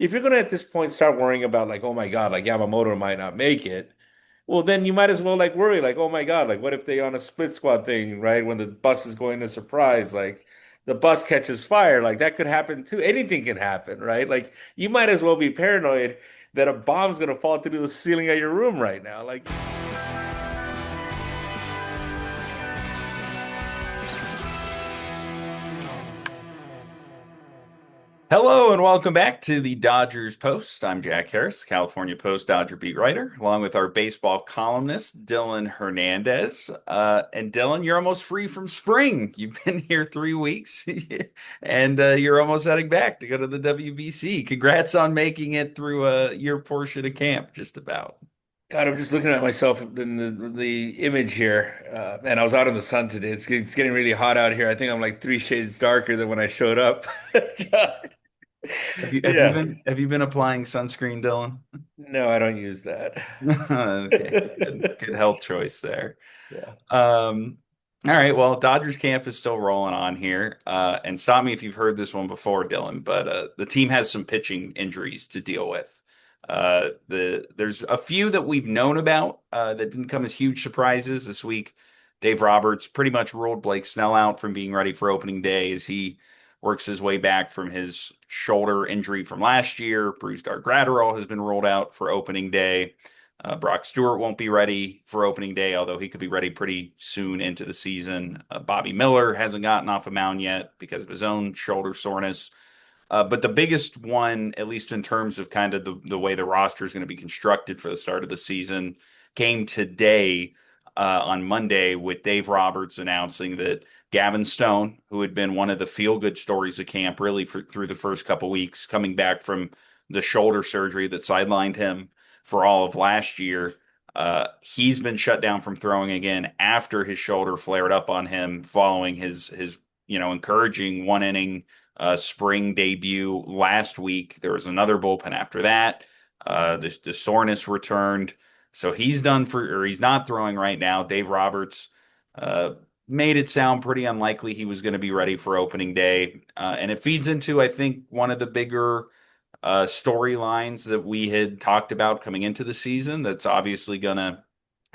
if you're gonna at this point start worrying about like, oh my God, like Yamamoto might not make it, well then you might as well like worry like, oh my God, like what if they on a split squad thing, right? When the bus is going to surprise, like the bus catches fire, like that could happen too. Anything can happen, right? Like you might as well be paranoid that a bomb's gonna fall through the ceiling of your room right now. Like Hello and welcome back to the Dodgers Post. I'm Jack Harris, California Post Dodger beat writer, along with our baseball columnist, Dylan Hernandez. And Dylan, you're almost free from spring. You've been here 3 weeks and you're almost heading back to go to the WBC. Congrats on making it through your portion of camp, just about. God, I'm just looking at myself in the image here, and I was out in the sun today. It's getting really hot out here. I think I'm like three shades darker than when I showed up. Yeah. Have you been applying sunscreen, Dylan? No, I don't use that. Okay, good health choice there. Yeah. All right, well, Dodgers camp is still rolling on here. And stop me if you've heard this one before, Dylan, but the team has some pitching injuries to deal with. There's a few that we've known about that didn't come as huge surprises this week. Dave Roberts pretty much ruled Blake Snell out from being ready for opening day as he works his way back from his shoulder injury from last year. Brusdar Graterol has been ruled out for opening day. Brock Stewart won't be ready for opening day, although he could be ready pretty soon into the season. Bobby Miller hasn't gotten off a mound yet because of his own shoulder soreness. But the biggest one, at least in terms of kind of the way the roster is going to be constructed for the start of the season, came today on Monday with Dave Roberts announcing that Gavin Stone, who had been one of the feel-good stories of camp really through the first couple weeks, coming back from the shoulder surgery that sidelined him for all of last year, he's been shut down from throwing again after his shoulder flared up on him following his encouraging one inning spring debut last week. There was another bullpen after that. The soreness returned. So he's not throwing right now. Dave Roberts uh, made it sound pretty unlikely he was going to be ready for opening day. And it feeds into, I think, one of the bigger storylines that we had talked about coming into the season that's obviously going to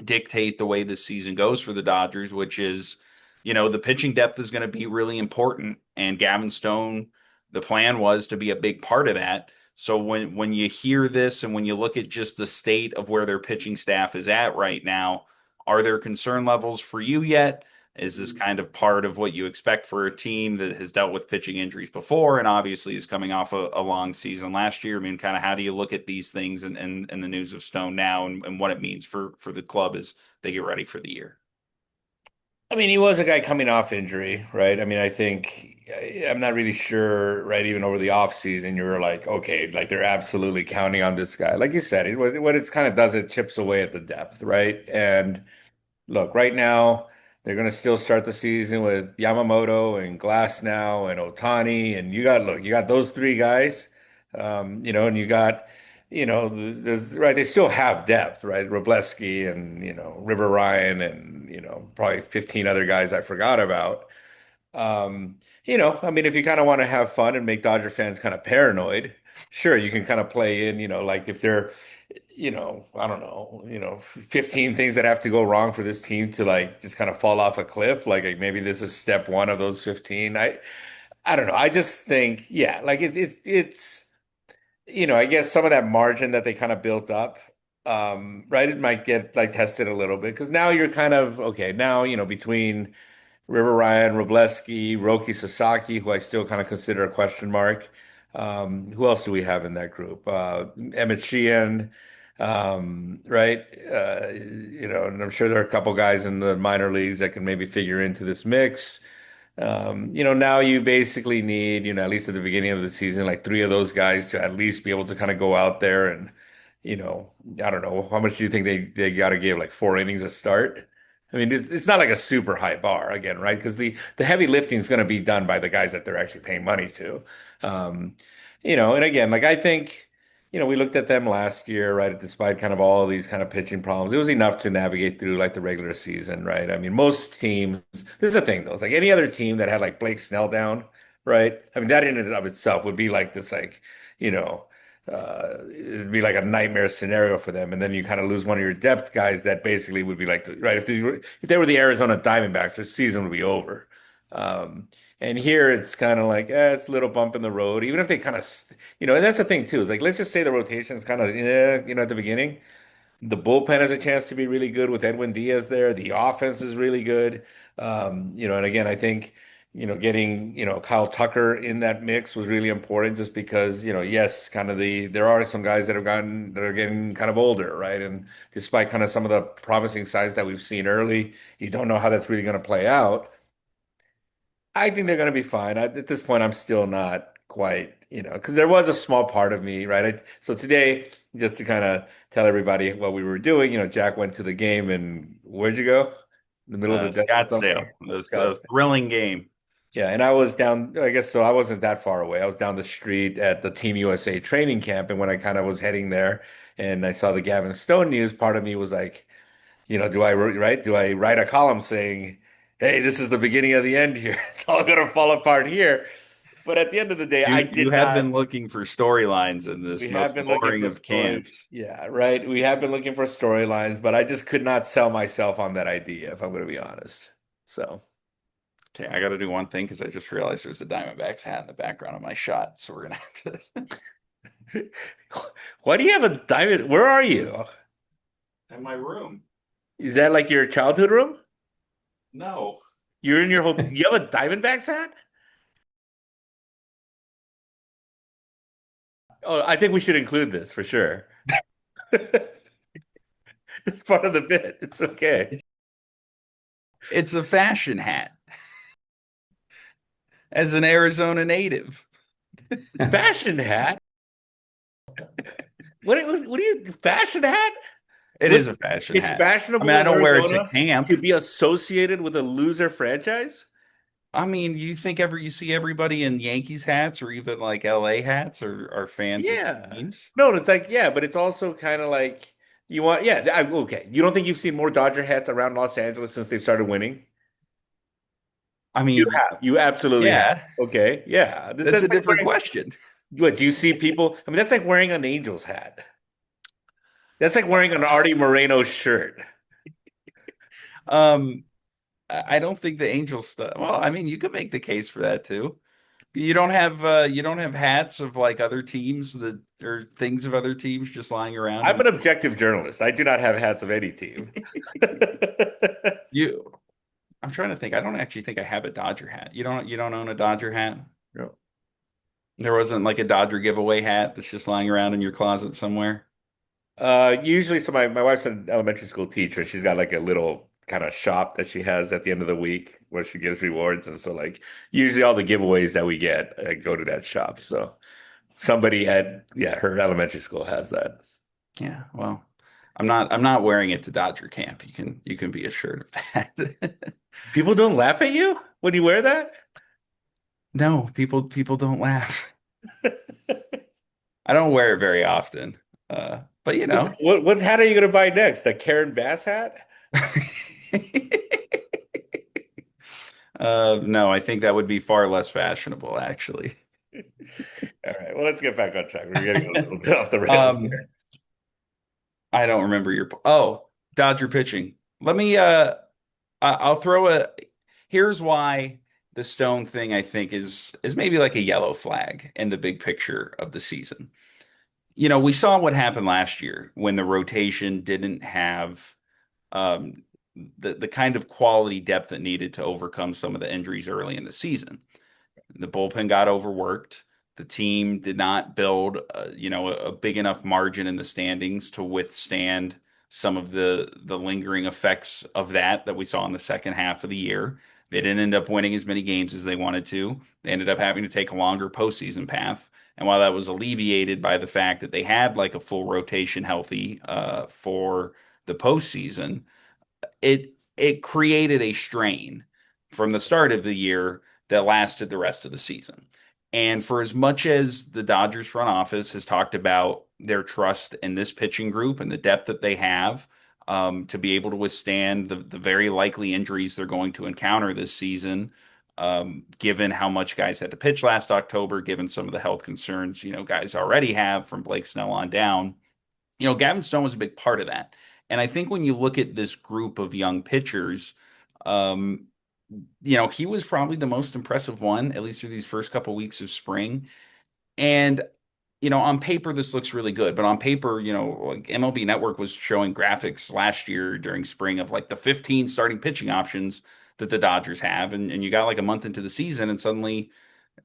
dictate the way this season goes for the Dodgers, which is, the pitching depth is going to be really important. And Gavin Stone, the plan was to be a big part of that. So when you hear this and when you look at just the state of where their pitching staff is at right now, are there concern levels for you yet? Is this kind of part of what you expect for a team that has dealt with pitching injuries before and obviously is coming off a long season last year? I mean, kind of how do you look at these things and the news of Stone now and what it means for the club as they get ready for the year? I mean, he was a guy coming off injury, right? I mean, I think I'm not really sure, right? Even over the off season, you were like, okay, like they're absolutely counting on this guy. Like you said, what it kind of does, it chips away at the depth, right? And look, right now, they're going to still start the season with Yamamoto and Glass now and Otani. And you got those three guys, and you got, right, they still have depth, right? Robleski and, River Ryan and, probably 15 other guys I forgot about. I mean, if you kind of want to have fun and make Dodger fans kind of paranoid, sure, you can kind of play in, like if they're I don't know, 15 things that have to go wrong for this team to like just kind of fall off a cliff. Like maybe this is step one of those 15. I don't know. I just think, yeah, like it's, I guess some of that margin that they kind of built up, right, it might get like tested a little bit because now you're kind of okay. Now, between River Ryan, Robleski, Roki Sasaki, who I still kind of consider a question mark. Who else do we have in that group? Emmett Sheehan, right? And I'm sure there are a couple guys in the minor leagues that can maybe figure into this mix. Now you basically need, at least at the beginning of the season, like three of those guys to at least be able to kind of go out there and, I don't know, how much do you think they got to give? Like 4 innings a start? I mean, it's not like a super high bar again, right? Because the heavy lifting is going to be done by the guys that they're actually paying money to. Um, and again, like I think, we looked at them last year, right? Despite kind of all these kind of pitching problems, it was enough to navigate through like the regular season, right? I mean, most teams, this is the thing though, it's like any other team that had like Blake Snell down, right? I mean, that in and of itself would be like this, like, you know, it'd be like a nightmare scenario for them. And then you kind of lose one of your depth guys that basically would be like, right, if they were the Arizona Diamondbacks, their season would be over. Um, and here it's kind of like, it's a little bump in the road, even if they kind of, and that's the thing too, is like, let's just say the rotation is kind of, at the beginning. The bullpen has a chance to be really good with Edwin Diaz there. The offense is really good. And again, I think, getting, Kyle Tucker in that mix was really important just because, yes, there are some guys that are getting kind of older, right? And despite kind of some of the promising signs that we've seen early, you don't know how that's really going to play out. I think they're going to be fine. At this point, I'm still not quite, because there was a small part of me, right? So today, just to kind of tell everybody what we were doing, Jack went to the game, and where'd you go? In the middle of the desert Scottsdale. somewhere. It was a Scottsdale. thrilling game. Yeah, and I was down, I guess so I wasn't that far away. I was down the street at the Team USA training camp, and when I kind of was heading there and I saw the Gavin Stone news, part of me was like, do I write a column saying, "Hey, this is the beginning of the end here. It's all going to fall apart here." But at the end of the day, I You did have not. been looking for storylines in We this have most been looking boring for of story. camps. Yeah, right. We have been looking for storylines, but I just could not sell myself on that idea, if I'm going to be honest. So, Okay, I got to do one thing because I just realized there's a Diamondbacks hat in the background of my shot, so we're gonna have to. why do you have a diamond? Where are you? In my room. Is that like your childhood room? No. You're in your hotel. You have a Diamondbacks hat? Oh, I think we should include this for sure. It's part of the bit. It's okay. It's a fashion hat as an Arizona native. Fashion hat? What do you fashion hat? It What is a fashion it's hat. I mean, fashionable I in don't wear it to Arizona camp. to be associated with a loser franchise? I mean, you think ever you see everybody in Yankees hats or even like LA hats or are fans of Yeah. teams? No, it's like, yeah, but it's also kind of like okay. You don't think you've seen more Dodger hats around Los Angeles since they started winning? I You mean, have. You absolutely have. yeah, Okay. Yeah. that's a That's like different wearing, question. what, do you see people? I mean, that's like wearing an Angels hat. That's like wearing an Artie Moreno shirt. Um, I don't think the Angels stuff. Well, I mean, you could make the case for that too. You don't have hats of like other teams that or things of other teams just lying around I'm in an objective journalist. I do not have hats of any team. you. I'm trying to think. I don't actually think I have a Dodger hat. You don't own a Dodger hat? No. There wasn't like a Dodger giveaway hat that's just lying around in your closet somewhere. Usually, so my wife's an elementary school teacher. She's got like a little kind of shop that she has at the end of the week where she gives rewards. And so, like, usually all the giveaways that we get go to that shop. So somebody at, yeah, her elementary school has that. Yeah, well, I'm not wearing it to Dodger camp. You can be assured of that. People don't laugh at you when you wear that? No, people don't laugh. I don't wear it very often. But you know. What hat are you going to buy next? The Karen Bass hat? No, I think that would be far less fashionable, actually. All right. Well, let's get back on track. We're getting a little bit off the rails Um, here. I don't remember your. Oh, Dodger pitching. Let me. I'll throw a. Here's why the Stone thing I think is maybe like a yellow flag in the big picture of the season. You know, we saw what happened last year when the rotation didn't have um, the kind of quality depth it needed to overcome some of the injuries early in the season. The bullpen got overworked. The team did not build, a big enough margin in the standings to withstand some of the lingering effects of that we saw in the second half of the year. They didn't end up winning as many games as they wanted to. They ended up having to take a longer postseason path. And while that was alleviated by the fact that they had like a full rotation healthy for the postseason, it created a strain from the start of the year that lasted the rest of the season. And for as much as the Dodgers front office has talked about their trust in this pitching group and the depth that they have to be able to withstand the very likely injuries they're going to encounter this season, given how much guys had to pitch last October, given some of the health concerns, guys already have from Blake Snell on down. Gavin Stone was a big part of that. And I think when you look at this group of young pitchers, um, he was probably the most impressive one, at least through these first couple weeks of spring. And on paper, this looks really good, but on paper, like MLB Network was showing graphics last year during spring of like the 15 starting pitching options that the Dodgers have. And you got like a month into the season, and suddenly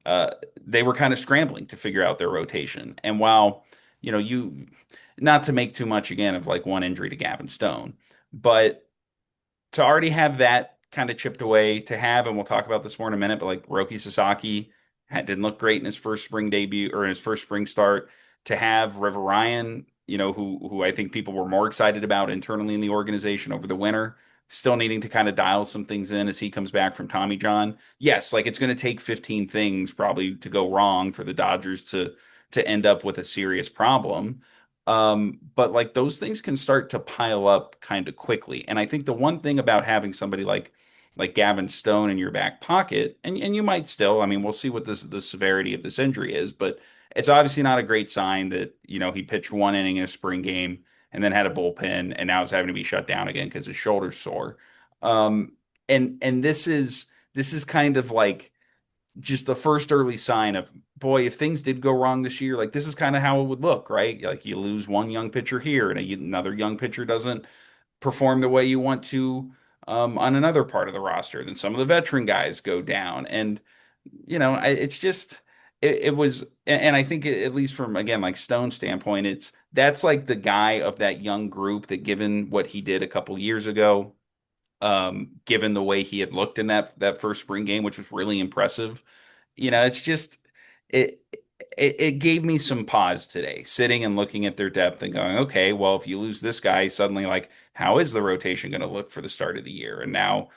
uh, they were kind of scrambling to figure out their rotation. And while, not to make too much again of like one injury to Gavin Stone, but to already have that kind of chipped away, to have, and we'll talk about this more in a minute, but like Roki Sasaki didn't look great in his first spring debut or in his first spring start. To have River Ryan, who I think people were more excited about internally in the organization over the winter, still needing to kind of dial some things in as he comes back from Tommy John. Yes, like it's going to take 15 things probably to go wrong for the Dodgers to end up with a serious problem. But like those things can start to pile up kind of quickly. And I think the one thing about having somebody like Gavin Stone in your back pocket, and you might still, I mean, we'll see what the severity of this injury is, but it's obviously not a great sign that, he pitched one inning in a spring game and then had a bullpen and now is having to be shut down again because his shoulder's sore. Um, and this is kind of like just the first early sign of, boy, if things did go wrong this year, like this is kind of how it would look, right? Like you lose one young pitcher here and another young pitcher doesn't perform the way you want to on another part of the roster. Then some of the veteran guys go down, and it's just it was, and I think at least from again like Stone's standpoint, that's like the guy of that young group that, given what he did a couple years ago, given the way he had looked in that first spring game, which was really impressive. It's just it, it gave me some pause today, sitting and looking at their depth and going, okay, well, if you lose this guy, suddenly like how is the rotation going to look for the start of the year? And now,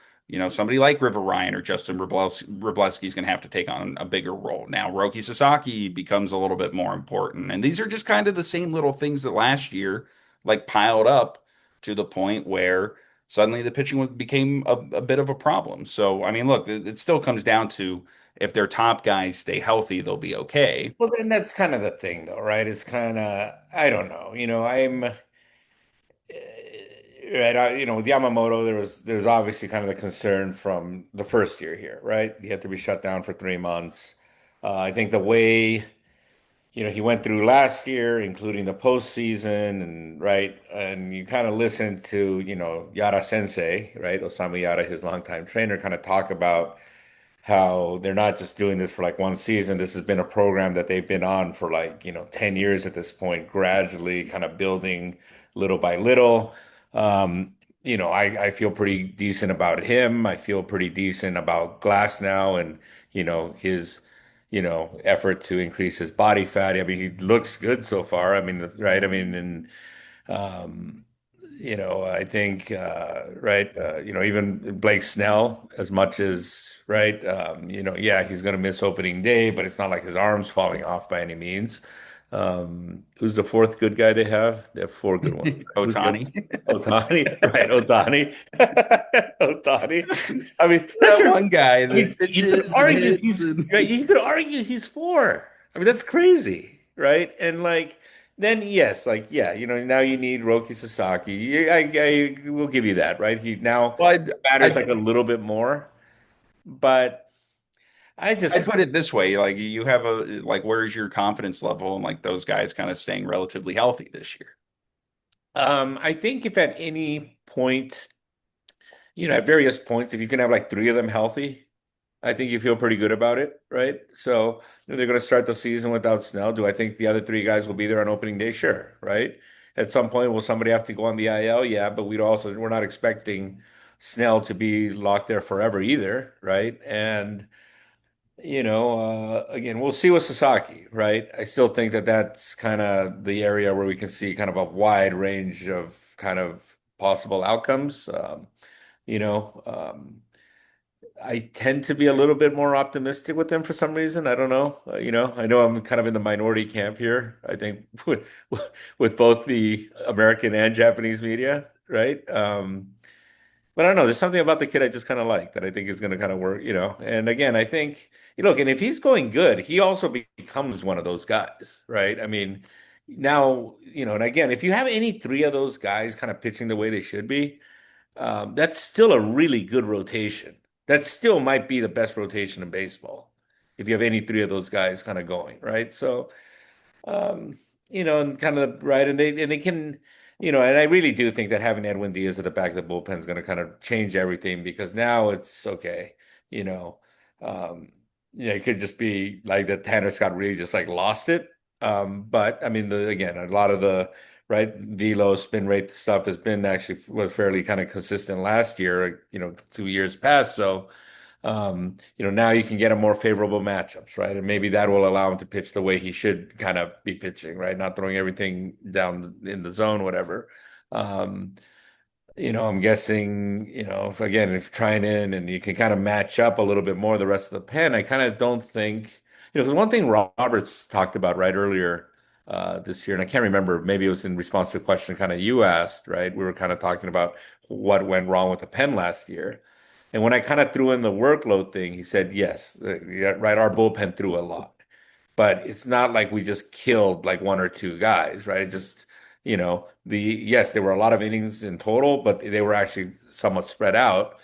somebody like River Ryan or Justin Wroblewski is going to have to take on a bigger role. Now, Roki Sasaki becomes a little bit more important. And these are just kind of the same little things that last year like piled up to the point where suddenly the pitching became a bit of a problem. So, I mean, look, it still comes down to if their top guys stay healthy, they'll be okay. Well, then that's kind of the thing, though, right? It's kind of, I don't know. Right. With Yamamoto, there's obviously kind of the concern from the first year here, right? He had to be shut down for 3 months. I think the way, he went through last year, including the postseason, and right, and you kind of listen to, Yara Sensei, right? Osamu Yara, his longtime trainer, kind of talk about how they're not just doing this for like one season. This has been a program that they've been on for like, 10 years at this point, gradually kind of building little by little. I feel pretty decent about him. I feel pretty decent about Glass now and, his, effort to increase his body fat. I mean, he looks good so far. I mean, right. I mean, and um, I think, right, even Blake Snell, as much as, right, yeah, he's going to miss opening day, but it's not like his arm's falling off by any means. Who's the fourth good guy they have? They have four good ones. Who's the Otani. other? Otani, right? Otani. Otani. I mean, that's That your, one guy I that mean, you could pitches and argue hits he's and right. You could argue he's four. I mean, that's crazy, right? And like, then yes, like yeah, now you need Roki Sasaki. I will give you that, right? He now well, I'd, matters like I'd a little bit more, but I I'd just, put it this way, like you have a like where's your confidence level and like those guys kind of staying relatively healthy this year. I think if at any point, at various points, if you can have like three of them healthy, I think you feel pretty good about it, right? So they're going to start the season without Snell. Do I think the other three guys will be there on opening day? Sure, right? At some point, will somebody have to go on the IL? Yeah, but we're not expecting Snell to be locked there forever either, right? And again, we'll see with Sasaki, right? I still think that that's kind of the area where we can see kind of a wide range of kind of possible outcomes. You know, um, I tend to be a little bit more optimistic with them for some reason. I don't know. I know I'm kind of in the minority camp here. I think with both the American and Japanese media, right? But I don't know. There's something about the kid I just kind of like that I think is going to kind of work, you know. And again, I think, look, and if he's going good, he also becomes one of those guys, right? I mean, now, and again, if you have any three of those guys kind of pitching the way they should be, that's still a really good rotation. That still might be the best rotation in baseball if you have any three of those guys kind of going, right? So, um, and kind of right, and they can, and I really do think that having Edwin Diaz at the back of the bullpen is going to kind of change everything because now it's okay, you know, um, yeah, it could just be like that Tanner Scott really just like lost it. But I mean, again, a lot of the right velo spin rate stuff has been actually was fairly kind of consistent last year, 2 years past, so. Now you can get a more favorable matchups, right? And maybe that will allow him to pitch the way he should kind of be pitching, right? Not throwing everything down in the zone, whatever. Um, I'm guessing, if trying in and you can kind of match up a little bit more the rest of the pen, I kind of don't think, because one thing Roberts talked about right earlier this year, and I can't remember, maybe it was in response to a question kind of you asked, right? We were kind of talking about what went wrong with the pen last year. And when I kind of threw in the workload thing, he said, yes, yeah, right, our bullpen threw a lot. But it's not like we just killed like one or two guys, right? It just, yes, there were a lot of innings in total, but they were actually somewhat spread out.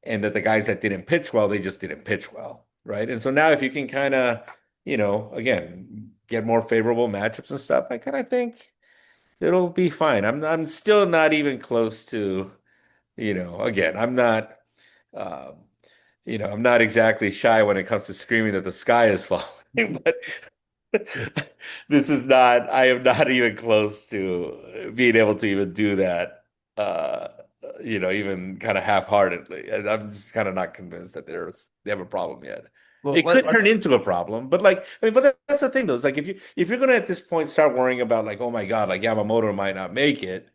And that the guys that didn't pitch well, they just didn't pitch well, right? And so now if you can kind of, again, get more favorable matchups and stuff, I kind of think it'll be fine. I'm still not even close to, again, um, I'm not exactly shy when it comes to screaming that the sky is falling, but I am not even close to being able to even do that, even kind of half-heartedly. And I'm just kind of not convinced that they have a problem yet. Well, It could turn into a problem, but like, I mean, but that's the thing though. It's like if you're gonna at this point start worrying about like, oh my God, like Yamamoto might not make it,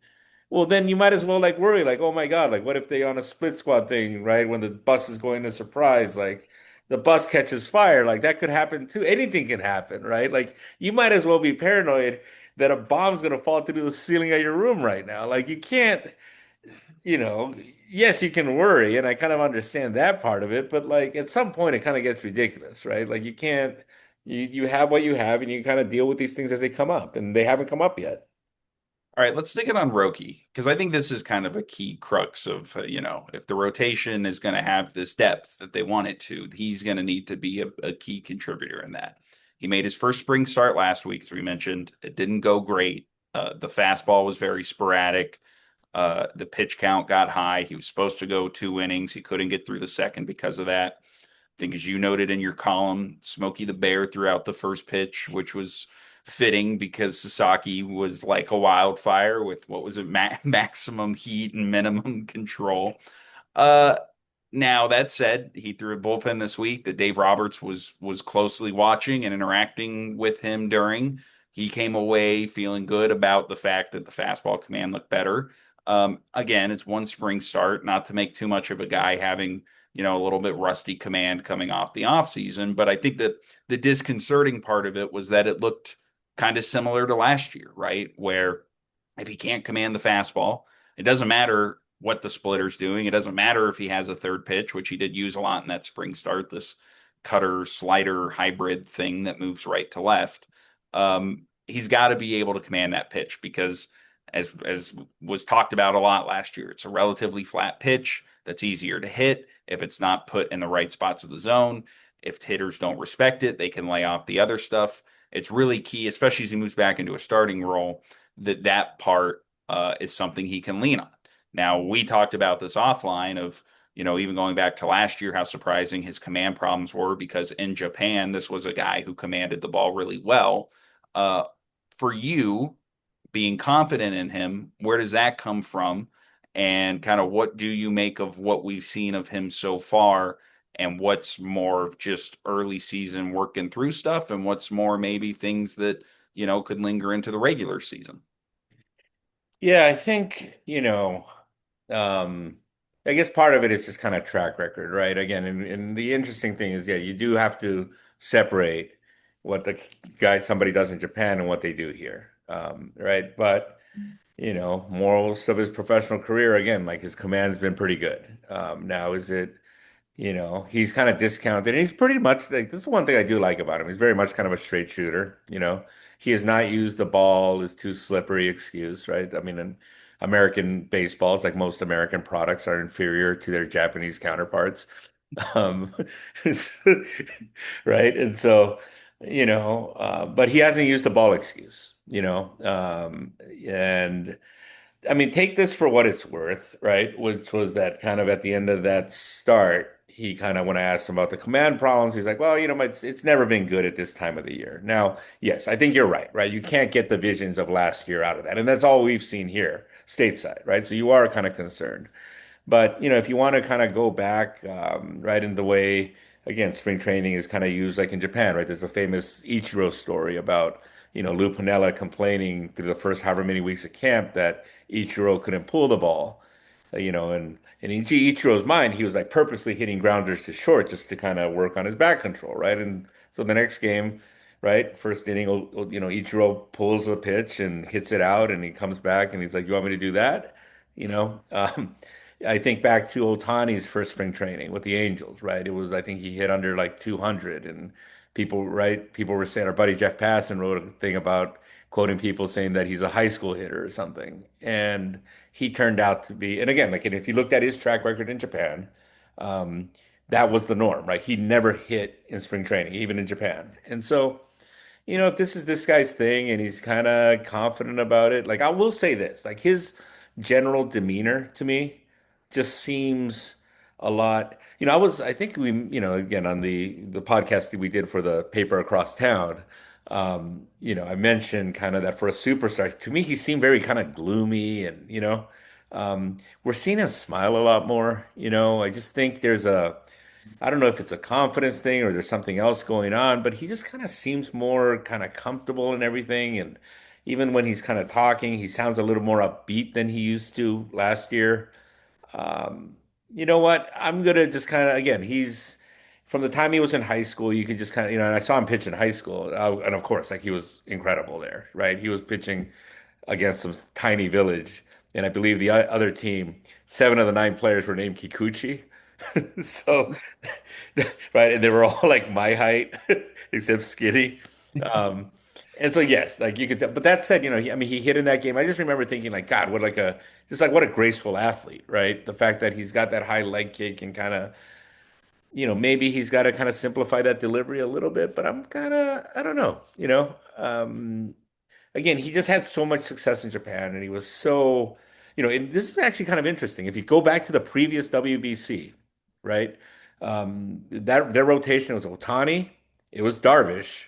well, then you might as well like worry, like, oh my God, like what if they on a split squad thing, right? When the bus is going to surprise, like the bus catches fire, like that could happen too. Anything can happen, right? Like you might as well be paranoid that a bomb's gonna fall through the ceiling of your room right now. Like you can't, you know, yes, you can worry, and I kind of understand that part of it, but like at some point it kind of gets ridiculous, right? Like you can't, you have what you have, and you kind of deal with these things as they come up, and they haven't come up yet. all right, let's stick it on Roki because I think this is kind of a key crux of, if the rotation is going to have this depth that they want it to, he's going to need to be a key contributor in that. He made his first spring start last week, as we mentioned. It didn't go great. The fastball was very sporadic. The pitch count got high. He was supposed to go 2 innings. He couldn't get through the second because of that. I think, as you noted in your column, Smokey the Bear threw out the first pitch, which was fitting because Sasaki was like a wildfire with what was it, maximum heat and minimum control. Uh, Now that said, he threw a bullpen this week that Dave Roberts was closely watching and interacting with him during. He came away feeling good about the fact that the fastball command looked better. Again, it's one spring start, not to make too much of a guy having, a little bit rusty command coming off the offseason, but I think that the disconcerting part of it was that it looked kind of similar to last year, right? Where if he can't command the fastball, it doesn't matter what the splitter's doing. It doesn't matter if he has a third pitch, which he did use a lot in that spring start, this cutter slider hybrid thing that moves right to left. He's got to be able to command that pitch because, as was talked about a lot last year, it's a relatively flat pitch that's easier to hit if it's not put in the right spots of the zone. If hitters don't respect it, they can lay off the other stuff. It's really key, especially as he moves back into a starting role, that part is something he can lean on. Now, we talked about this offline of, even going back to last year, how surprising his command problems were because in Japan, this was a guy who commanded the ball really well. Uh, for you, being confident in him, where does that come from? And kind of what do you make of what we've seen of him so far? And what's more of just early season working through stuff, and what's more maybe things that, could linger into the regular season? Yeah, I think, I guess part of it is just kind of track record, right? Again, and the interesting thing is, yeah, you do have to separate what somebody does in Japan and what they do here. right? But morals of his professional career, again, like his command's been pretty good. Now is it, he's kind of discounted. And he's pretty much like this is one thing I do like about him. He's very much kind of a straight shooter, He has not used the ball is too slippery excuse, right? I mean, in American baseballs, like most American products, are inferior to their Japanese counterparts. Um, right? And so, but he hasn't used the ball excuse, and I mean, take this for what it's worth, right? Which was that kind of at the end of that start, he kind of, when I asked him about the command problems, he's like, well, it's never been good at this time of the year. Now, yes, I think you're right, right? You can't get the visions of last year out of that. And that's all we've seen here stateside, right? So you are kind of concerned. But, if you want to kind of go back, right, in the way, again, spring training is kind of used like in Japan, right? There's a famous Ichiro story about, Lou Piniella complaining through the first however many weeks of camp that Ichiro couldn't pull the ball, and in Ichiro's mind, he was like purposely hitting grounders to short just to kind of work on his back control, right? And so the next game, right, first inning, Ichiro pulls a pitch and hits it out, and he comes back and he's like, "You want me to do that?" You know, um, I think back to Otani's first spring training with the Angels, right? It was, I think he hit under like 200, and people were saying, our buddy Jeff Passan wrote a thing about quoting people saying that he's a high school hitter or something. And he turned out to be, and again, like, and if you looked at his track record in Japan, um, that was the norm, right? He never hit in spring training, even in Japan. And so, if this is this guy's thing and he's kind of confident about it, like I will say this, like his general demeanor to me just seems a lot, I think we, again, on the podcast that we did for the paper across town, I mentioned kind of that for a superstar, to me, he seemed very kind of gloomy and, we're seeing him smile a lot more, I just think I don't know if it's a confidence thing or there's something else going on, but he just kind of seems more kind of comfortable and everything. And even when he's kind of talking, he sounds a little more upbeat than he used to last year. Um, you know what? I'm gonna just kind of again, he's from the time he was in high school, you could just kind of, and I saw him pitch in high school, and of course, like he was incredible there, right? He was pitching against some tiny village, and I believe the other team, seven of the nine players were named Kikuchi. So, right, and they were all like my height, except skinny. Um, and so yes, like you could, but that said, I mean, he hit in that game. I just remember thinking like, God, just like what a graceful athlete, right? The fact that he's got that high leg kick and kind of, maybe he's got to kind of simplify that delivery a little bit, but I don't know, again, he just had so much success in Japan, and he was so, and this is actually kind of interesting. If you go back to the previous WBC, right? That their rotation was Otani, it was Darvish,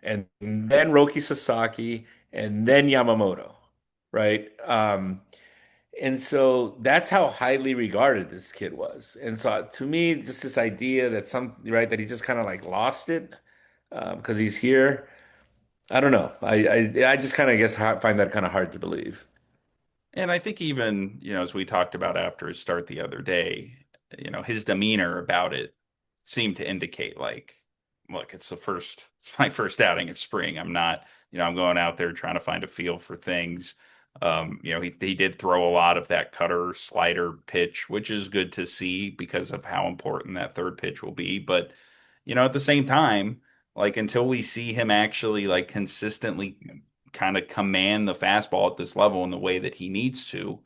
and then Roki Sasaki, and then Yamamoto, right? And so that's how highly regarded this kid was. And so to me, just this idea that right, that he just kind of like lost it because he's here. I don't know. I just kind of guess find that kind of hard to believe. And I think even, as we talked about after his start the other day, his demeanor about it seemed to indicate like, look, it's my first outing at spring. I'm not, I'm going out there trying to find a feel for things. He did throw a lot of that cutter slider pitch, which is good to see because of how important that third pitch will be. But, at the same time, like until we see him actually like consistently kind of command the fastball at this level in the way that he needs to,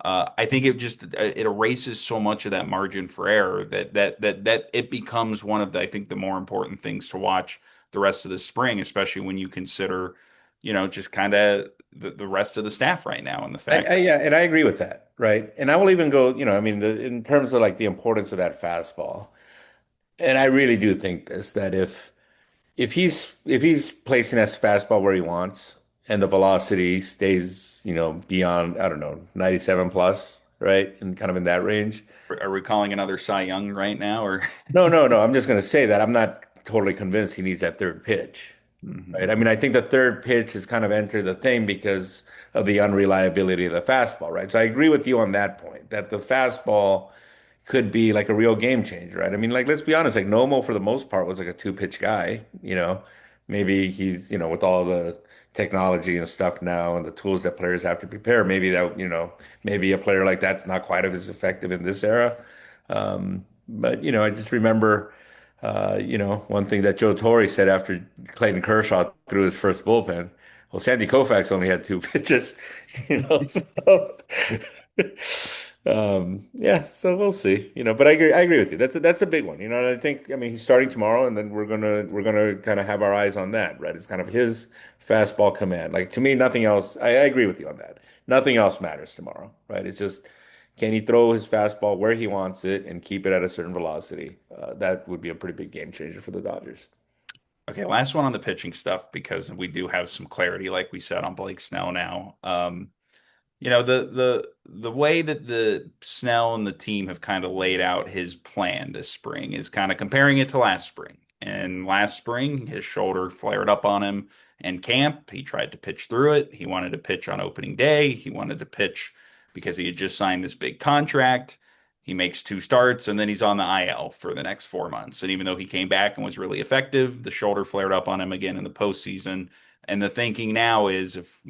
I think it erases so much of that margin for error that it becomes one of I think the more important things to watch the rest of the spring, especially when you consider, just kind of the rest of the staff right now and the fact Yeah, and I agree with that, right? And I will even go, I mean, in terms of like the importance of that fastball, and I really do think this that if he's placing that fastball where he wants and the velocity stays, beyond, I don't know, 97 plus, right? And kind of in that range. are we calling another Cy Young right now or No, no, no. I'm just going to say that I'm not totally convinced he needs that third pitch, right? I mean, I think the third pitch has kind of entered the thing because of the unreliability of the fastball, right? So I agree with you on that point, that the fastball could be like a real game changer, right? I mean, like, let's be honest, like Nomo for the most part was like a two pitch guy, Maybe he's, with all the technology and stuff now and the tools that players have to prepare, maybe that, maybe a player like that's not quite as effective in this era. But, I just remember, one thing that Joe Torre said after Clayton Kershaw threw his first bullpen. Well, Sandy Koufax only had two pitches, so yeah, so we'll see, but I agree with you. That's a big one, and I think, I mean, he's starting tomorrow, and then we're gonna kind of have our eyes on that, right? It's kind of his fastball command. Like to me, nothing else. I agree with you on that. Nothing else matters tomorrow, right? It's just can he throw his fastball where he wants it and keep it at a certain velocity? That would be a pretty big game changer for the Dodgers. Okay, last one on the pitching stuff because we do have some clarity, like we said, on Blake Snell now. The way that the Snell and the team have kind of laid out his plan this spring is kind of comparing it to last spring. And last spring, his shoulder flared up on him in camp. He tried to pitch through it. He wanted to pitch on opening day. He wanted to pitch because he had just signed this big contract. He makes two starts and then he's on the IL for the next 4 months. And even though he came back and was really effective, the shoulder flared up on him again in the postseason. And the thinking now is if,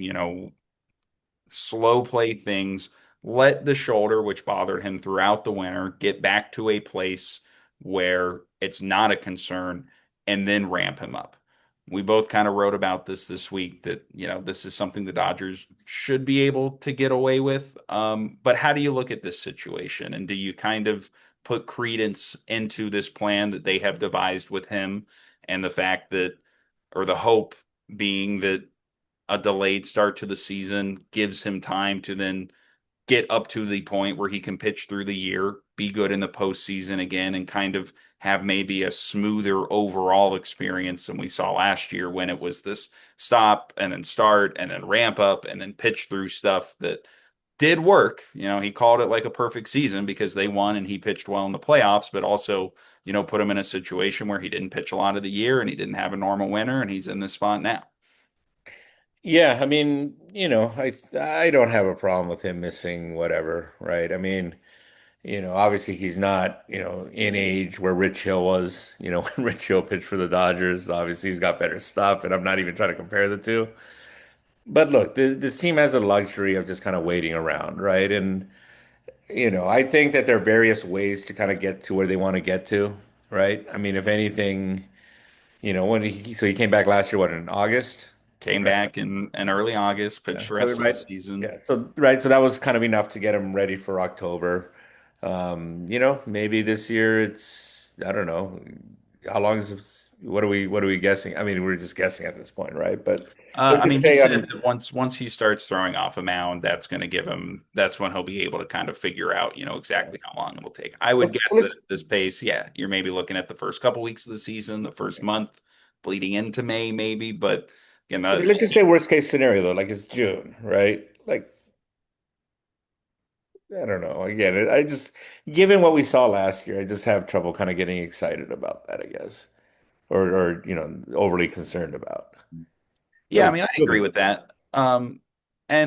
slow play things, let the shoulder, which bothered him throughout the winter, get back to a place where it's not a concern, and then ramp him up. We both kind of wrote about this week that, this is something the Dodgers should be able to get away with. But how do you look at this situation? And do you kind of put credence into this plan that they have devised with him and the fact that, or the hope being that a delayed start to the season gives him time to then get up to the point where he can pitch through the year, be good in the postseason again, and kind of have maybe a smoother overall experience than we saw last year when it was this stop and then start and then ramp up and then pitch through stuff that did work. He called it like a perfect season because they won and he pitched well in the playoffs, but also, put him in a situation where he didn't pitch a lot of the year and he didn't have a normal winter and he's in this spot now. Yeah, I mean, I don't have a problem with him missing whatever, right? I mean, obviously he's not, in age where Rich Hill was, when Rich Hill pitched for the Dodgers. Obviously he's got better stuff, and I'm not even trying to compare the two. But look, this team has the luxury of just kind of waiting around, right? And, I think that there are various ways to kind of get to where they want to get to, right? I mean, if anything, so he came back last year, what, in August? Came back in early August, pitched Yeah. the So rest of the right, season. yeah. So that was kind of enough to get him ready for October. Maybe this year it's I don't know. How long is this, what are we guessing? I mean, we're just guessing at this point, right? But let's I just mean, he say said under that once he starts throwing off a mound, that's going to give him. That's when he'll be able to kind of figure out, yeah. exactly how long it will take. I would Well, guess that at let's this pace, yeah, you're maybe looking at the first couple weeks of the season, the first month, bleeding into May, maybe. But again, okay, let's just say worst case scenario though, like it's June, right? Like I don't know. Again, I just given what we saw last year, I just have trouble kind of getting excited about that, I guess. Or overly concerned about. yeah, I But mean, I agree with that. And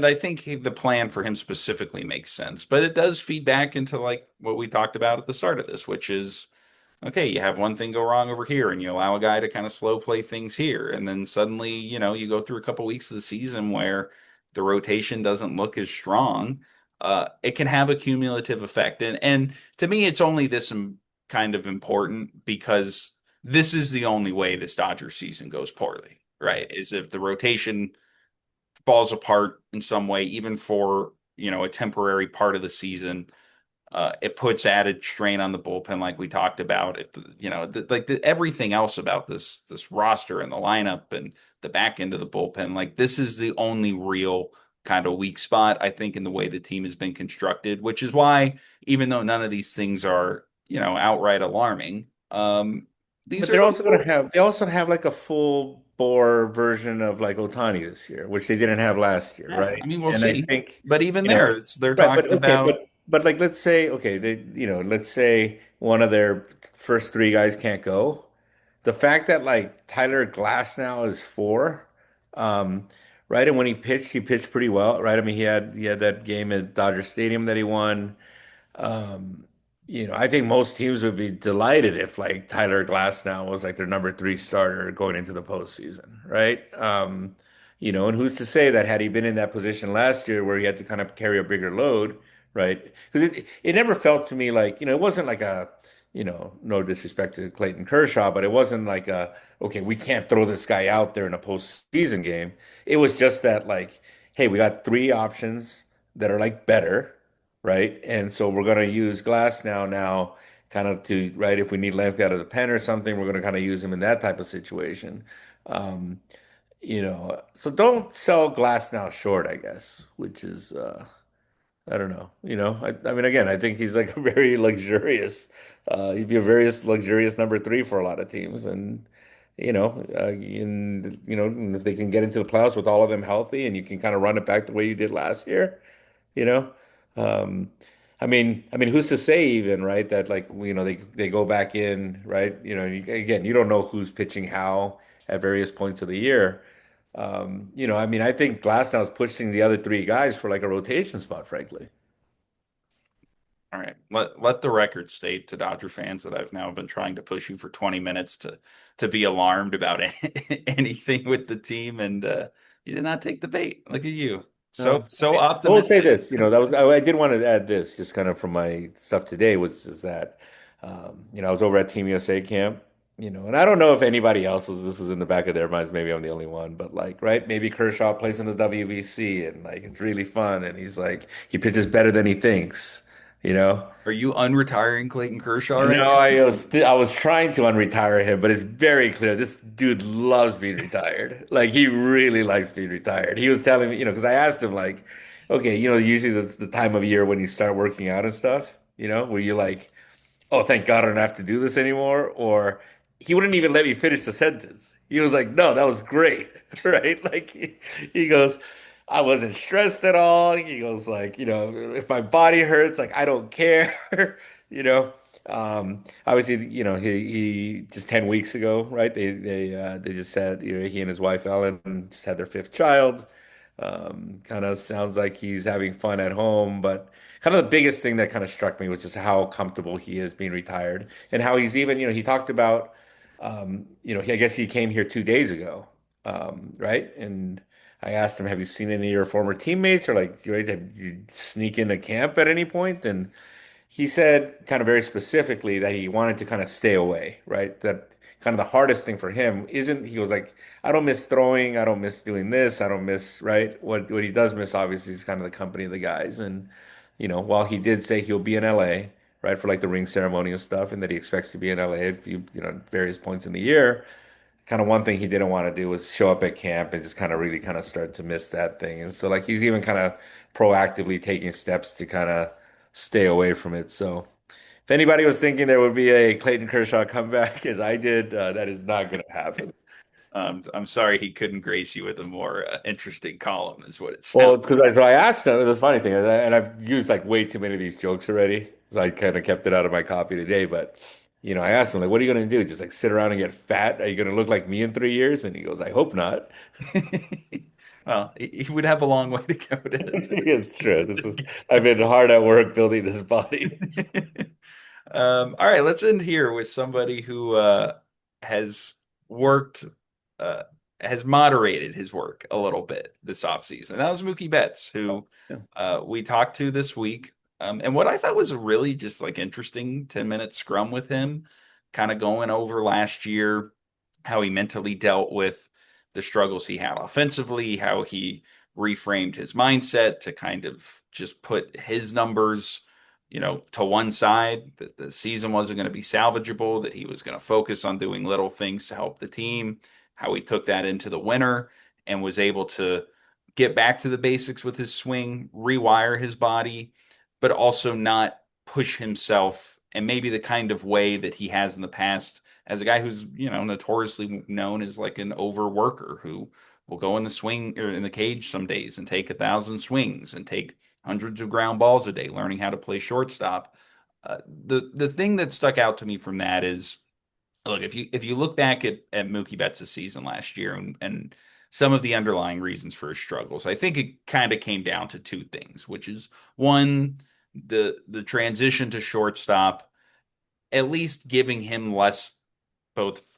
I think the plan for him specifically makes sense, but it does feed back into like what we talked about at the start of this, which is okay, you have one thing go wrong over here and you allow a guy to kind of slow play things here. And then suddenly, you go through a couple weeks of the season where the rotation doesn't look as strong. It can have a cumulative effect. And to me, it's only this kind of important because this is the only way this Dodgers season goes poorly, right? Is if the rotation falls apart in some way, even for, a temporary part of the season, it puts added strain on the bullpen, like we talked about. If everything else about this roster and the lineup and the back end of the bullpen, like this is the only real kind of weak spot I think in the way the team has been constructed, which is why even though none of these things are outright alarming, these But are they're a also going to little. have, they also have like a full bore version of like Otani this year, which they didn't have last year, Yeah, right? I mean we'll And I see, think, but even you know, there, they're right, but talking okay, about. but like let's say, okay, let's say one of their first three guys can't go. The fact that like Tyler Glass now is four, um, right? And when he pitched pretty well, right? I mean, he had that game at Dodger Stadium that he won. Um, I think most teams would be delighted if like Tyler Glass now was like their number three starter going into the postseason, right? And who's to say that had he been in that position last year where he had to kind of carry a bigger load, right? Because it never felt to me like, it wasn't like no disrespect to Clayton Kershaw, but it wasn't like okay, we can't throw this guy out there in a postseason game. It was just that like, hey, we got three options that are like better, right? And so we're gonna use Glass now kind of to, right, if we need length out of the pen or something, we're gonna kind of use him in that type of situation. Um, so don't sell Glass now short, I guess, which is I don't know. I mean, again, I think he's like a very luxurious, he'd be a very luxurious number three for a lot of teams. And, and if they can get into the playoffs with all of them healthy and you can kind of run it back the way you did last year, you know, um, I mean, who's to say even, right, that like, they go back in, right? Again, you don't know who's pitching how at various points of the year. I mean, I think Glasnow's pushing the other three guys for like a rotation spot, frankly. All right. Let the record state to Dodger fans that I've now been trying to push you for 20 minutes to be alarmed about anything with the team, and you did not take the bait. Look at you. So I so mean, I will say optimistic. this, that was I did want to add this just kind of from my stuff today was is that I was over at Team USA camp, and I don't know if anybody else was this is in the back of their minds, maybe I'm the only one, but like, right, maybe Kershaw plays in the WBC and like it's really fun and he's like he pitches better than he thinks, you know. Are you unretiring Clayton Kershaw right No, now? I was trying to unretire him, but it's very clear this dude loves being retired. Like he really likes being retired. He was telling me, because I asked him like, okay, usually the time of year when you start working out and stuff, where you're like, oh, thank God I don't have to do this anymore. Or he wouldn't even let me finish the sentence. He was like, no, that was great. Right? Like he goes, I wasn't stressed at all. He goes like, if my body hurts, like I don't care. You know. Obviously, he just 10 weeks ago, right? They just said, he and his wife Ellen just had their fifth child. Kind of sounds like he's having fun at home, but kind of the biggest thing that kind of struck me was just how comfortable he is being retired and how he's even, he talked about, I guess he came here 2 days ago, right? And I asked him, have you seen any of your former teammates or like, right, did you sneak into camp at any point? And he said kind of very specifically that he wanted to kind of stay away, right? That kind of the hardest thing for him isn't, he was like, I don't miss throwing, I don't miss doing this, I don't miss, right? What he does miss obviously is kind of the company of the guys. And, while he did say he'll be in LA, right, for like the ring ceremony and stuff, and that he expects to be in LA at various points in the year, kind of one thing he didn't want to do was show up at camp and just kind of really kind of start to miss that thing. And so like he's even kind of proactively taking steps to kind of stay away from it. So if anybody was thinking there would be a Clayton Kershaw comeback, as I did, that is not going to happen. I'm sorry he couldn't grace you with a more interesting column, is what it sounds. Well, so I asked him, the funny thing, and I've used like way too many of these jokes already, so I kind of kept it out of my copy today. But I asked him like, "What are you going to do? Just like sit around and get fat? Are you going to look like me in 3 years?" And he goes, "I hope not." Well, he would have a long way to go It's true. I've been hard at work building this body. All right, let's end here with somebody who has worked, uh, has moderated his work a little bit this offseason. That was Mookie Betts, Oh, who yeah. we talked to this week. And what I thought was a really just like interesting 10-minute scrum with him, kind of going over last year, how he mentally dealt with the struggles he had offensively, how he reframed his mindset to kind of just put his numbers, to one side, that the season wasn't going to be salvageable, that he was going to focus on doing little things to help the team, how he took that into the winter and was able to get back to the basics with his swing, rewire his body, but also not push himself and maybe the kind of way that he has in the past as a guy who's, notoriously known as like an overworker who will go in the swing or in the cage some days and take 1,000 swings and take hundreds of ground balls a day, learning how to play shortstop. The thing that stuck out to me from that is, look, if you look back at Mookie Betts' season last year and some of the underlying reasons for his struggles, I think it kind of came down to two things, which is one, the transition to shortstop, at least giving him less both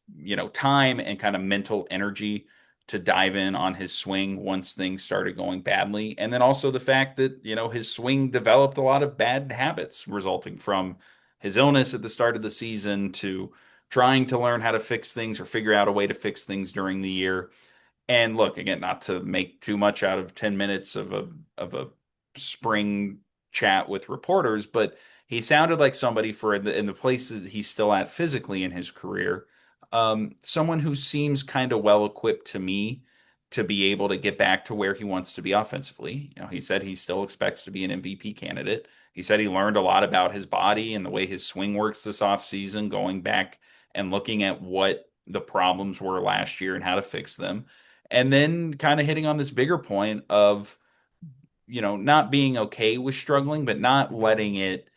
time and kind of mental energy to dive in on his swing once things started going badly. And then also the fact that, his swing developed a lot of bad habits resulting from his illness at the start of the season to trying to learn how to fix things or figure out a way to fix things during the year. And look, again, not to make too much out of 10 minutes of a spring chat with reporters, but he sounded like somebody for in the place that he's still at physically in his career, someone who seems kind of well equipped to me to be able to get back to where he wants to be offensively. He said he still expects to be an MVP candidate. He said he learned a lot about his body and the way his swing works this offseason, going back and looking at what the problems were last year and how to fix them. And then kind of hitting on this bigger point of, not being okay with struggling, but not letting it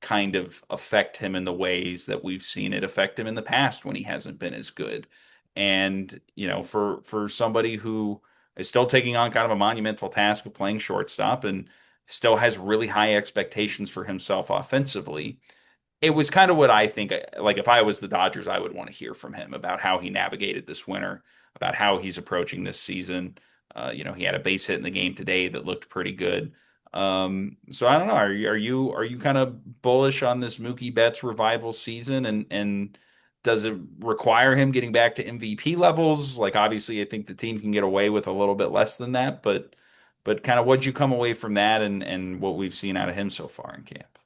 kind of affect him in the ways that we've seen it affect him in the past when he hasn't been as good. And, for somebody who is still taking on kind of a monumental task of playing shortstop and still has really high expectations for himself offensively, it was kind of what I think, like if I was the Dodgers, I would want to hear from him about how he navigated this winter, about how he's approaching this season. He had a base hit in the game today that looked pretty good. So I don't know. Are you kind of bullish on this Mookie Betts revival season, and does it require him getting back to MVP levels? Like obviously, I think the team can get away with a little bit less than that, but kind of what'd you come away from that and what we've seen out of him so far in camp?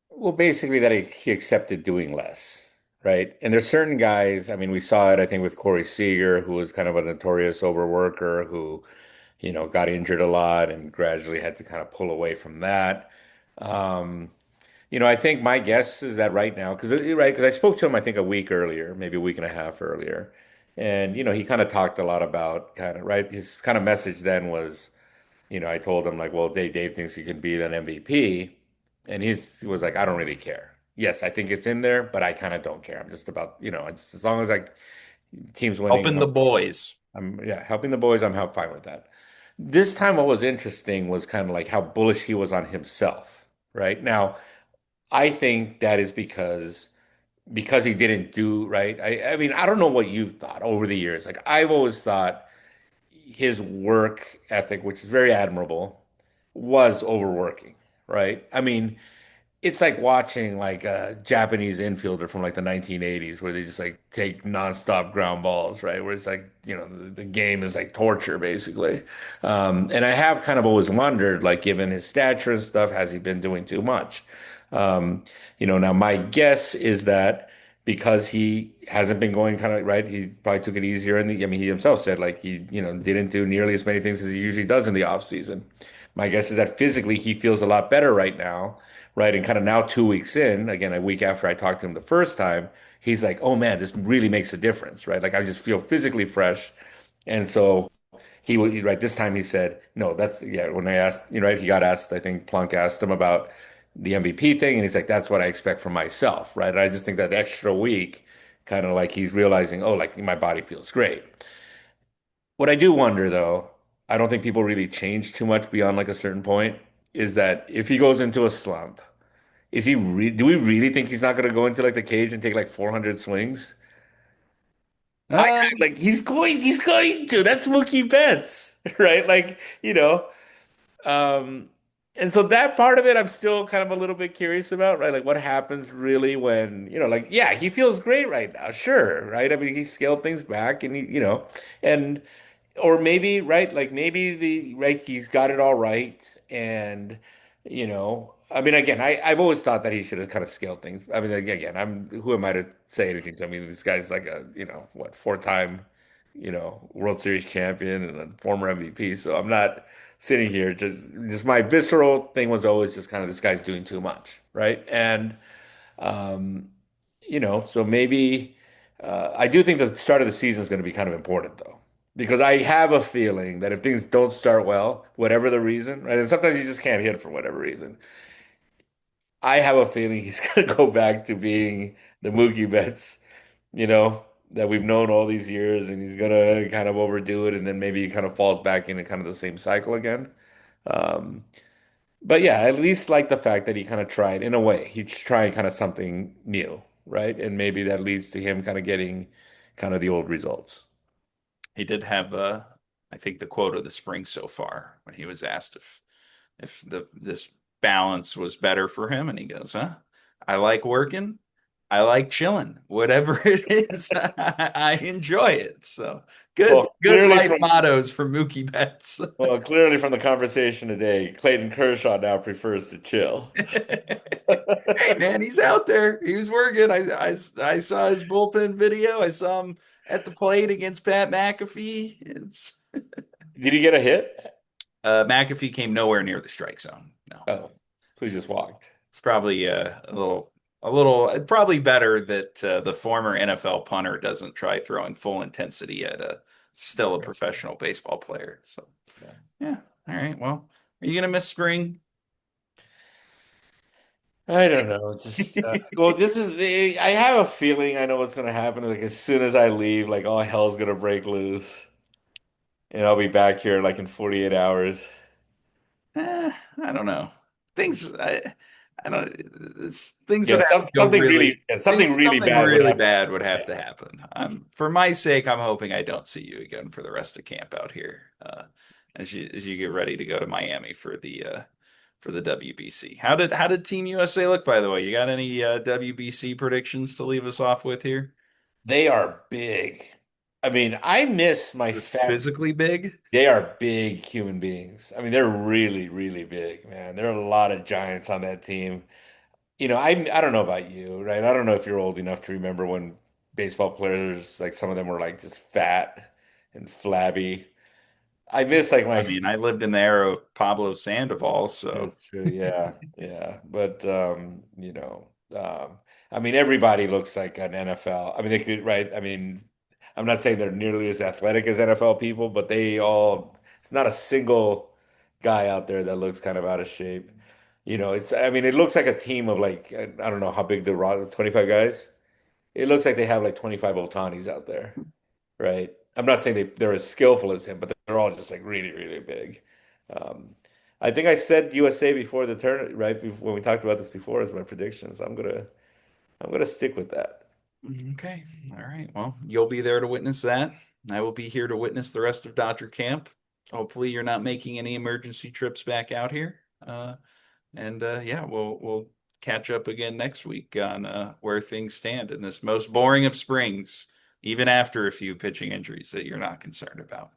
Well, basically that he accepted doing less, right? And there's certain guys, I mean, we saw it, I think, with Corey Seager, who was kind of a notorious overworker who, got injured a lot and gradually had to kind of pull away from that. Um, I think my guess is that right now, because I spoke to him, I think a week earlier, maybe a week and a half earlier, and he kind of talked a lot about kind of right. His kind of message then was, I told him like, well, Dave thinks he can beat an MVP, and he was like, I don't really care. Yes, I think it's in there, but I kind of don't care. I'm just about, it's, as long as like teams winning, Helping the boys. yeah, helping the boys. Fine with that. This time, what was interesting was kind of like how bullish he was on himself. Right now, I think that is because he didn't do right. I mean, I don't know what you've thought over the years. Like I've always thought his work ethic, which is very admirable, was overworking, right? I mean, it's like watching like a Japanese infielder from like the 1980s where they just like take nonstop ground balls, right? Where it's like, the game is like torture basically. And I have kind of always wondered, like, given his stature and stuff, has he been doing too much? Now my guess is that because he hasn't been going kind of right, he probably took it easier. And I mean, he himself said like he, didn't do nearly as many things as he usually does in the off season. My guess is that physically he feels a lot better right now, right? And kind of now 2 weeks in, again, a week after I talked to him the first time, he's like, oh man, this really makes a difference, right? Like I just feel physically fresh. And so he would, right, this time he said, no, that's, yeah, when I asked, right, he got asked, I think Plunk asked him about the MVP thing, and he's like, that's what I expect from myself, right? And I just think that extra week, kind of like he's realizing, oh, like my body feels great. What I do wonder though, I don't think people really change too much beyond like a certain point, is that if he goes into a slump, do we really think he's not going to go into like the cage and take like 400 swings? I Um, like he's going to. That's Mookie Betts, right? Like, um and so that part of it I'm still kind of a little bit curious about, right? Like what happens really when, like yeah, he feels great right now. Sure, right? I mean, he scaled things back and and or maybe, right, like maybe he's got it all right. And, I mean, again, I've always thought that he should have kind of scaled things. I mean, like, again, who am I to say anything to? I mean, this guy's like a, what, four-time, World Series champion and a former MVP. So I'm not sitting here just my visceral thing was always just kind of this guy's doing too much, right? And, um, so maybe I do think the start of the season is going to be kind of important, though, because I have a feeling that if things don't start well, whatever the reason, right, and sometimes you just can't hit for whatever reason, I have a feeling he's going to go back to being the Mookie Betts, that we've known all these years, and he's going to kind of overdo it, and then maybe he kind of falls back into kind of the same cycle again. Um, but yeah, at least like the fact that he kind of tried, in a way, he's trying kind of something new, right? And maybe that leads to him kind of getting kind of the old results. He did have, I think, the quote of the spring so far when he was asked if the this balance was better for him, and he goes, "Huh? I like working, I like chilling. Whatever it is, I enjoy it." So good, Well, good life mottos from Mookie Betts. clearly from the conversation today, Clayton Kershaw now prefers to chill. Hey man, he's out there. He was working. I saw his bullpen video. I saw him at the plate against Pat McAfee. It's Did he get a hit? McAfee came nowhere near the strike zone. No, Oh, so he so just walked. it's probably probably better that the former NFL punter doesn't try throwing full intensity at a still a professional baseball player. So Yeah. yeah, all right. Well, are you gonna miss spring? I don't know. Just well, this is the. I have a feeling I know what's going to happen. Like as soon as I leave, like all hell's going to break loose, and I'll be back here like in 48 hours. I don't know. Things I don't. Things would have to go Something really something bad would really happen. bad would have Yeah. to happen. For my sake, I'm hoping I don't see you again for the rest of camp out here, as you get ready to go to Miami for the WBC. How did Team USA look, by the way? You got any WBC predictions to leave us off with here? They are big. I mean, I miss my fat. Physically big? They are big human beings. I mean, they're really, really big, man. There are a lot of giants on that team. I don't know about you, right? I don't know if you're old enough to remember when baseball players, like some of them were like just fat and flabby. I miss like I my mean, I lived in the era of Pablo Sandoval, so That's true. Yeah, yeah. But I mean, everybody looks like an NFL. I mean, they could, right? I mean, I'm not saying they're nearly as athletic as NFL people, but it's not a single guy out there that looks kind of out of shape. I mean, it looks like a team of like, I don't know how big the 25 guys. It looks like they have like 25 Otanis out there, right? I'm not saying they're as skillful as him, but they're all just like really, really big. Um, I think I said USA before the turn, right? Before, when we talked about this before as my predictions. I'm gonna stick with that. okay. All right. Well, you'll be there to witness that. I will be here to witness the rest of Dodger camp. Hopefully, you're not making any emergency trips back out here. And yeah, we'll catch up again next week on where things stand in this most boring of springs, even after a few pitching injuries that you're not concerned about.